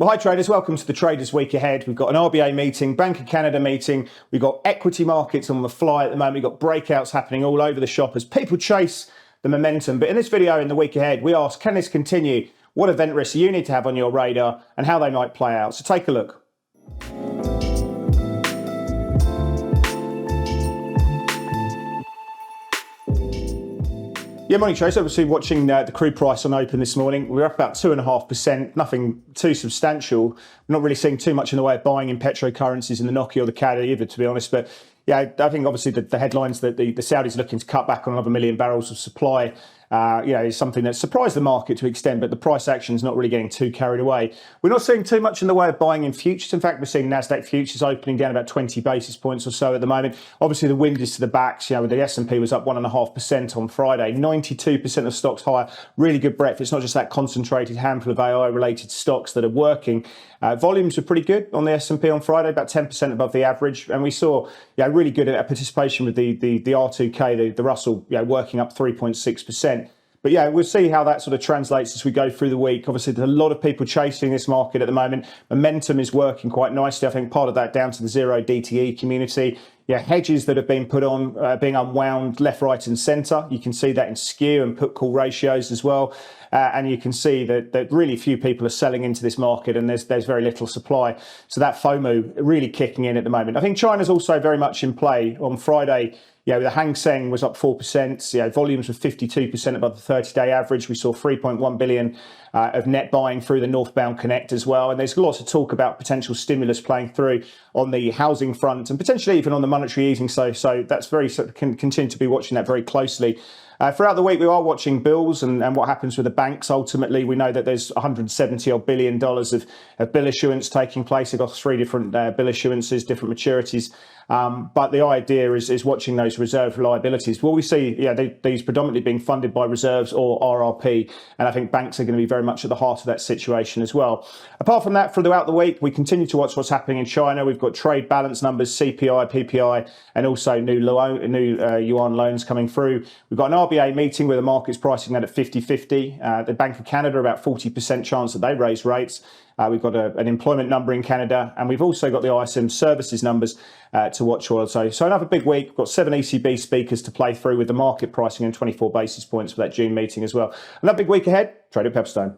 Well, hi traders, welcome to the Traders Week Ahead. We've got an RBA meeting, Bank of Canada meeting, we've got equity markets on the fly at the moment, we've got breakouts happening all over the shop as people chase the momentum. But in this video in the week ahead, we ask, can this continue? What event risks you need to have on your radar and how they might play out? So take a look. Yeah, morning traders. Obviously watching the crude price on open this morning. We're up about 2.5%, nothing too substantial. We're not really seeing too much in the way of buying in petrocurrencies in the NOK or the CAD either, to be honest. But yeah, I think obviously the headlines that the Saudis are looking to cut back on another 1 million barrels of supply, is something that surprised the market to an extent, but the price action is not really getting too carried away. We're not seeing too much in the way of buying in futures. In fact, we're seeing Nasdaq futures opening down about 20 basis points or so at the moment. Obviously, the wind is to the backs. The S&P was up 1.5% on Friday, 92% of stocks higher. Really good breadth. It's not just that concentrated handful of AI-related stocks that are working. Volumes were pretty good on the S&P on Friday, about 10% above the average, and we saw really good participation with the R2K, the Russell, working up 3.6%. But we'll see how that sort of translates as we go through the week. Obviously, there's a lot of people chasing this market at the moment. Momentum is working quite nicely. I think part of that down to the zero DTE community. Hedges that have been put on being unwound left, right and centre. You can see that in skew and put call ratios as well. And you can see that really few people are selling into this market and there's very little supply. So that FOMO really kicking in at the moment. I think China's also very much in play. On Friday, the Hang Seng was up 4%. Volumes were 52% above the 30-day average. We saw 3.1 billion of net buying through the northbound connect as well. And there's lots of talk about potential stimulus playing through on the housing front and potentially even on the monetary easing. So that's can continue to be watching that very closely. Throughout the week, we are watching bills and what happens with the banks. Ultimately, we know that there's $170 billion of bill issuance taking place. They've got 3 different bill issuances, different maturities. But the idea is watching those reserve liabilities. Will we see these predominantly being funded by reserves or RRP? And I think banks are going to be very much at the heart of that situation as well. Apart from that, throughout the week, we continue to watch what's happening in China. We've got trade balance numbers, CPI, PPI, and also new yuan loans coming through. We've got an RBA meeting where the market's pricing that at 50-50. The Bank of Canada, about 40% chance that they raise rates. We've got an employment number in Canada, and we've also got the ISM services numbers to watch also. So another big week. We've got 7 ECB speakers to play through with the market pricing and 24 basis points for that June meeting as well. Another big week ahead. Trade at Pepperstone.